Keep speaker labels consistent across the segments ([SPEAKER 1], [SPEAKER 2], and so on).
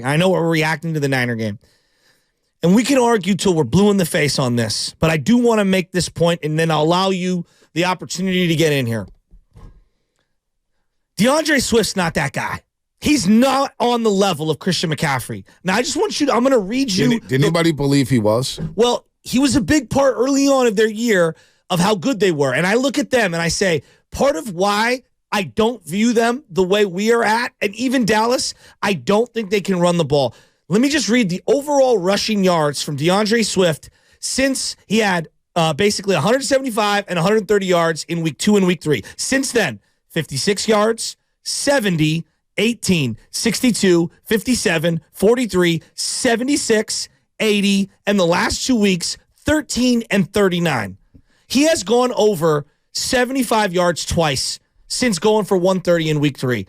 [SPEAKER 1] I know we're reacting to the Niner game. And we can argue till we're blue in the face on this, but I do want to make this point, and then I'll allow you the opportunity to get in here. DeAndre Swift's not that guy. He's not on the level of Christian McCaffrey. Now, I just want you I'm going to read you.
[SPEAKER 2] Did anybody believe he was?
[SPEAKER 1] Well, he was a big part early on of their year of how good they were. And I look at them and I say, part of why I don't view them the way we are at, and even Dallas, I don't think they can run the ball. Let me just read the overall rushing yards from DeAndre Swift since he had basically 175 and 130 yards in week 2 and week 3. Since then, 56 yards, 70, 18, 62, 57, 43, 76, 80, and the last 2 weeks, 13 and 39. He has gone over 75 yards twice since going for 130 in week 3.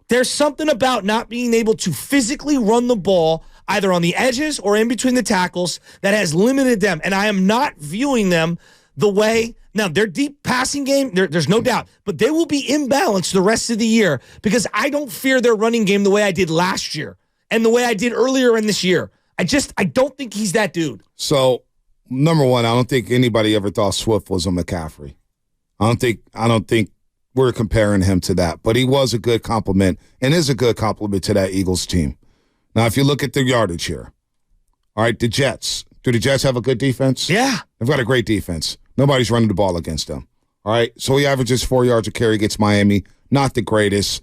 [SPEAKER 1] There's something about not being able to physically run the ball either on the edges or in between the tackles that has limited them. And I am not viewing them the way. Now, their deep passing game, there's no doubt, but they will be imbalanced the rest of the year because I don't fear their running game the way I did last year and the way I did earlier in this year. I don't think he's that dude.
[SPEAKER 2] So, number one, I don't think anybody ever thought Swift was a McCaffrey. I don't think we're comparing him to that, but he was a good compliment and is a good compliment to that Eagles team. Now, if you look at the yardage here, all right, the Jets. Do the Jets have a good defense?
[SPEAKER 1] Yeah.
[SPEAKER 2] They've got a great defense. Nobody's running the ball against them. All right, so he averages 4 yards a carry against Miami. Not the greatest,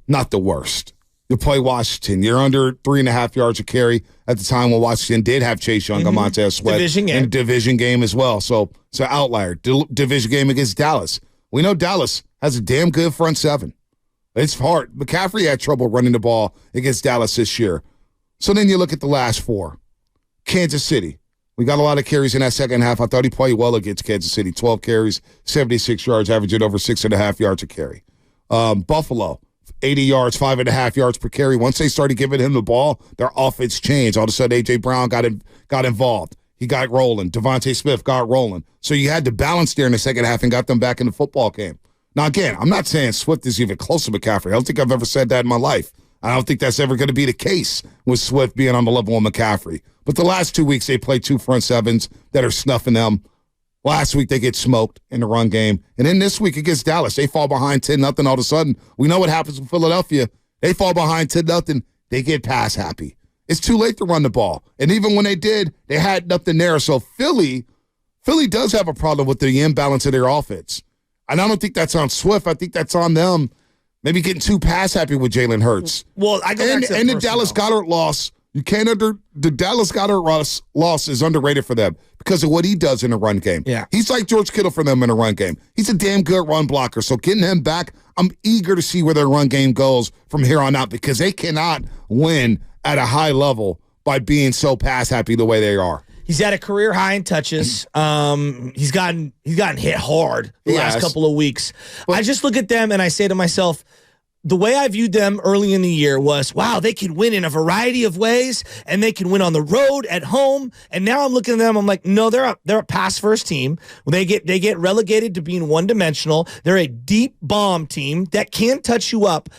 [SPEAKER 2] not the worst. You play Washington. You're under 3.5 yards a carry at the time when Washington did have Chase Young, Montez Sweat. Division game as well. So it's an outlier. Division game against Dallas. We know Dallas has a damn good front seven. It's hard. McCaffrey had trouble running the ball against Dallas this year. So then you look at the last 4. Kansas City. We got a lot of carries in that second half. I thought he played well against Kansas City. 12 carries, 76 yards, averaging over 6.5 yards a carry. Buffalo, 80 yards, 5.5 yards per carry. Once they started giving him the ball, their offense changed. All of a sudden, A.J. Brown got involved. He got rolling. Devontae Smith got rolling. So you had to balance there in the second half and got them back in the football game. Now, again, I'm not saying Swift is even close to McCaffrey. I don't think I've ever said that in my life. I don't think that's ever going to be the case with Swift being on the level of McCaffrey. But the last 2 weeks, they played 2 front sevens that are snuffing them. Last week, they get smoked in the run game. And then this week against Dallas, they fall behind 10-0 all of a sudden. We know what happens with Philadelphia. They fall behind 10-0. They get pass happy. It's too late to run the ball. And even when they did, they had nothing there. So Philly does have a problem with the imbalance of their offense. And I don't think that's on Swift. I think that's on them maybe getting too pass happy with Jalen Hurts.
[SPEAKER 1] Well, I go back to
[SPEAKER 2] the Dallas Goedert loss. You can't the Dallas Goedert loss is underrated for them because of what he does in the run game.
[SPEAKER 1] Yeah.
[SPEAKER 2] He's like George Kittle for them in the run game. He's a damn good run blocker. So getting him back, I'm eager to see where their run game goes from here on out because they cannot win at a high level by being so pass happy the way they are.
[SPEAKER 1] He's at a career high in touches. He's gotten hit hard the last couple of weeks. I just look at them and I say to myself, the way I viewed them early in the year was, wow, they can win in a variety of ways, and they can win on the road, at home. And now I'm looking at them, I'm like, no, they're a pass first team. They get relegated to being one dimensional. They're a deep bomb team that can touch you up.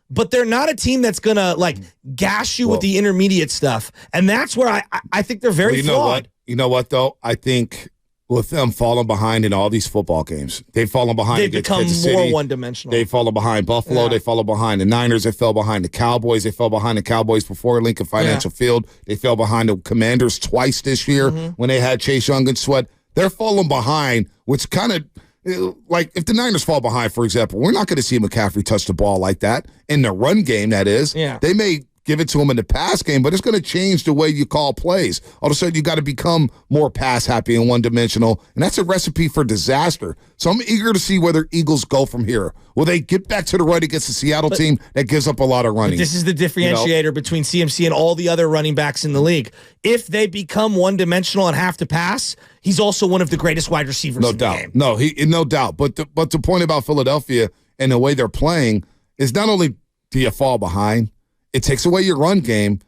[SPEAKER 1] But they're not a team that's going to, gash you with the intermediate stuff. And that's where I think they're very flawed.
[SPEAKER 2] You know what, though? I think with them falling behind in all these football games, they've fallen behind against Kansas City.
[SPEAKER 1] They've become more one-dimensional.
[SPEAKER 2] They've fallen behind Buffalo. Yeah. They fallen behind the Niners. They fell behind the Cowboys. They fell behind the Cowboys before Lincoln Financial Field. They fell behind the Commanders twice this year when they had Chase Young and Sweat. They're falling behind, which kind of if the Niners fall behind, for example, we're not going to see McCaffrey touch the ball like that in the run game, that is.
[SPEAKER 1] Yeah.
[SPEAKER 2] They may give it to him in the pass game, but it's going to change the way you call plays. All of a sudden, you got to become more pass happy and one-dimensional, and that's a recipe for disaster. So I'm eager to see where the Eagles go from here. Will they get back to the run against the Seattle team that gives up a lot of running?
[SPEAKER 1] This is the differentiator between CMC and all the other running backs in the league. If they become one-dimensional and have to pass, he's also one of the greatest wide receivers in the game.
[SPEAKER 2] No doubt. But the point about Philadelphia and the way they're playing is not only do you fall behind, it takes away your run game,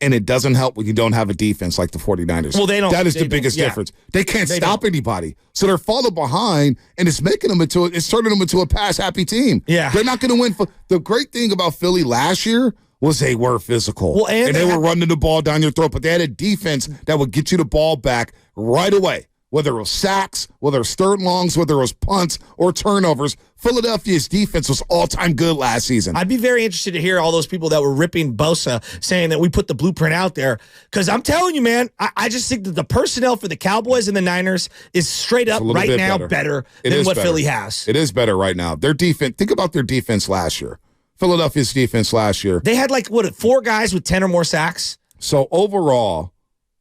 [SPEAKER 2] and it doesn't help when you don't have a defense like the 49ers.
[SPEAKER 1] Well, they don't.
[SPEAKER 2] That is the biggest difference. They can't stop anybody. So they're falling behind, and it's turning them into a pass-happy team.
[SPEAKER 1] Yeah.
[SPEAKER 2] They're not going to win. The great thing about Philly last year was they were physical.
[SPEAKER 1] Well, and
[SPEAKER 2] they were running the ball down your throat, but they had a defense that would get you the ball back right away. Whether it was sacks, whether it was third longs, whether it was punts or turnovers, Philadelphia's defense was all-time good last season.
[SPEAKER 1] I'd be very interested to hear all those people that were ripping Bosa saying that we put the blueprint out there. Because I'm telling you, man, I just think that the personnel for the Cowboys and the Niners is straight up right now better than what Philly has.
[SPEAKER 2] It is better right now. Their defense, think about their defense last year. Philadelphia's defense last year.
[SPEAKER 1] They had 4 guys with 10 or more sacks?
[SPEAKER 2] So overall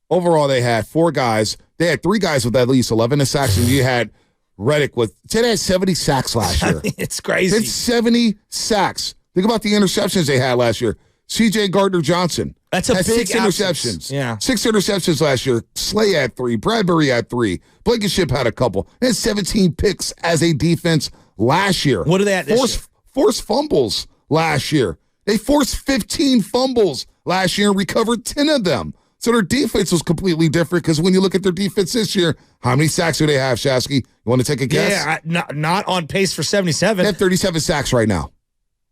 [SPEAKER 2] they had 4 guys. They had 3 guys with at least 11 sacks, and you had Reddick with 10. Had 70 sacks last year.
[SPEAKER 1] It's crazy.
[SPEAKER 2] It's 70 sacks. Think about the interceptions they had last year. C.J. Gardner-Johnson.
[SPEAKER 1] That's a big
[SPEAKER 2] 6 interceptions.
[SPEAKER 1] Yeah.
[SPEAKER 2] 6 interceptions last year. Slay had 3. Bradbury had 3. Blankenship had a couple. They had 17 picks as a defense last year.
[SPEAKER 1] What are they at this year?
[SPEAKER 2] Forced fumbles last year. They forced 15 fumbles last year and recovered 10 of them. So their defense was completely different because when you look at their defense this year, how many sacks do they have, Shasky? You want to take a guess?
[SPEAKER 1] Yeah, not on pace for 77.
[SPEAKER 2] They have 37 sacks right now.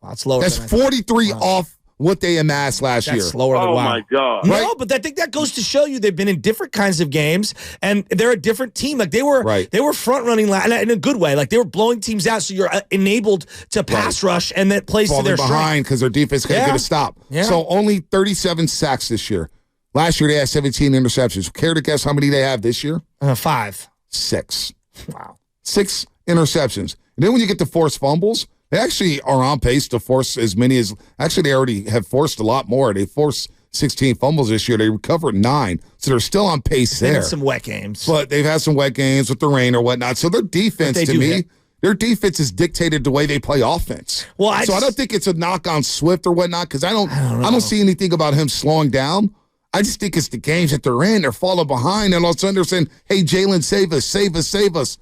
[SPEAKER 1] That's lower.
[SPEAKER 2] That's 43 off what they amassed last year.
[SPEAKER 1] That's lower than
[SPEAKER 3] Oh, my God.
[SPEAKER 1] No,
[SPEAKER 2] Right?
[SPEAKER 1] but I think that goes to show you they've been in different kinds of games, and they're a different team. Like they were front running in a good way. Like they were blowing teams out, so you're enabled to pass rush, and that plays to their
[SPEAKER 2] Falling behind because their defense can't get a stop.
[SPEAKER 1] Yeah.
[SPEAKER 2] So only 37 sacks this year. Last year they had 17 interceptions. Care to guess how many they have this year?
[SPEAKER 1] 5.
[SPEAKER 2] 6.
[SPEAKER 1] Wow.
[SPEAKER 2] 6 interceptions. And then when you get to forced fumbles, they actually are on pace to force as many as – actually, they already have forced a lot more. They forced 16 fumbles this year. They recovered 9. So they're still on pace there.
[SPEAKER 1] They've had some wet games.
[SPEAKER 2] But they've had some wet games with the rain or whatnot. So their defense, to me, their defense is dictated the way they play offense. Well, I don't think it's a knock on Swift or whatnot because I don't see anything about him slowing down. I just think it's the games that they're in. They're falling behind, and all of a sudden they're saying, hey, Jalen, save us, save us, save us.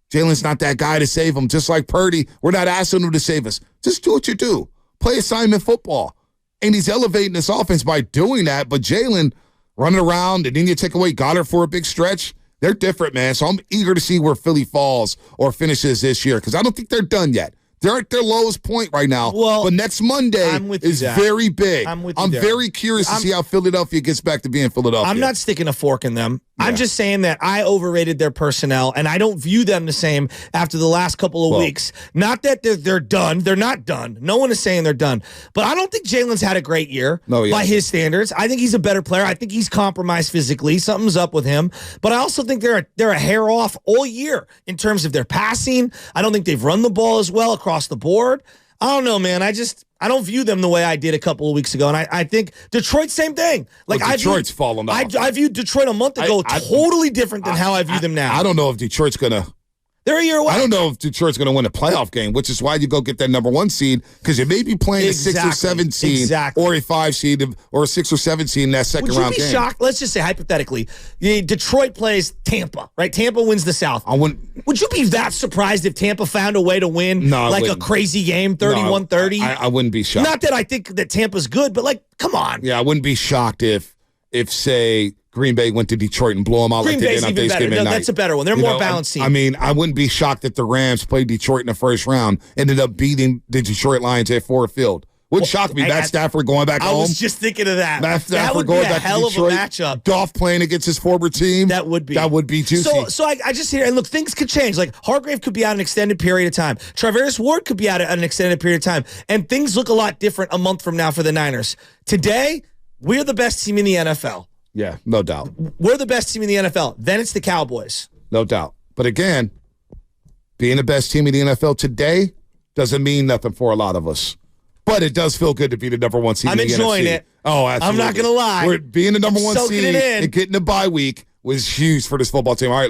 [SPEAKER 2] Jalen's not that guy to save them. Just like Purdy, we're not asking him to save us. Just do what you do. Play assignment football. And he's elevating this offense by doing that. But Jalen running around, and then you take away Goddard for a big stretch. They're different, man. So I'm eager to see where Philly falls or finishes this year because I don't think they're done yet. They're at their lowest point right now.
[SPEAKER 1] Well,
[SPEAKER 2] but next Monday is very big.
[SPEAKER 1] I'm with you.
[SPEAKER 2] I'm very curious to see how Philadelphia gets back to being Philadelphia. I'm
[SPEAKER 1] not sticking a fork in them. Yeah. I'm just saying that I overrated their personnel, and I don't view them the same after the last couple of weeks. Not that they're done. They're not done. No one is saying they're done. But I don't think Jalen's had a great year by his standards. I think he's a better player. I think he's compromised physically. Something's up with him. But I also think they're a hair off all year in terms of their passing. I don't think they've run the ball as well across the board. I don't know, man. I don't view them the way I did a couple of weeks ago. And I think Detroit, same thing. Like
[SPEAKER 2] Detroit's fallen off.
[SPEAKER 1] I viewed Detroit a month ago totally different than how I view them now.
[SPEAKER 2] I don't know if Detroit's going to.
[SPEAKER 1] They're a year away.
[SPEAKER 2] I don't know if Detroit's going to win a playoff game, which is why you go get that number 1 seed because you may be playing a 6 or 7 seed or a 5 seed or a 6 or 7 seed in that second round game.
[SPEAKER 1] Would you be shocked? Let's just say hypothetically, Detroit plays Tampa, right? Tampa wins the South. Would you be that surprised if Tampa found a way to win a crazy game, 31-30?
[SPEAKER 2] I wouldn't be shocked.
[SPEAKER 1] Not that I think that Tampa's good, but come on.
[SPEAKER 2] Yeah, I wouldn't be shocked if say Green Bay went to Detroit and blew them out like they did on Thanksgiving night.
[SPEAKER 1] That's a better one. They're more balanced team.
[SPEAKER 2] I mean, I wouldn't be shocked if the Rams played Detroit in the first round, ended up beating the Detroit Lions at Ford Field. Wouldn't shock me. Matt Stafford going back home.
[SPEAKER 1] I was just thinking of that.
[SPEAKER 2] Matt Stafford
[SPEAKER 1] that would
[SPEAKER 2] going
[SPEAKER 1] be a
[SPEAKER 2] back
[SPEAKER 1] hell
[SPEAKER 2] to Detroit.
[SPEAKER 1] Of a matchup.
[SPEAKER 2] Goff playing against his former team.
[SPEAKER 1] That would be
[SPEAKER 2] juicy.
[SPEAKER 1] So I just hear, and look, things could change. Like Hargrave could be out an extended period of time. Travaris Ward could be out an extended period of time. And things look a lot different a month from now for the Niners. Today, we're the best team in the NFL.
[SPEAKER 2] Yeah, no doubt.
[SPEAKER 1] We're the best team in the NFL. Then it's the Cowboys.
[SPEAKER 2] No doubt. But again, being the best team in the NFL today doesn't mean nothing for a lot of us. But it does feel good to be the number 1 seed in the NFC.
[SPEAKER 1] I'm enjoying it.
[SPEAKER 2] Oh, absolutely.
[SPEAKER 1] I'm not going to lie.
[SPEAKER 2] Being the number 1 seed and getting a bye week was huge for this football team. All right, let's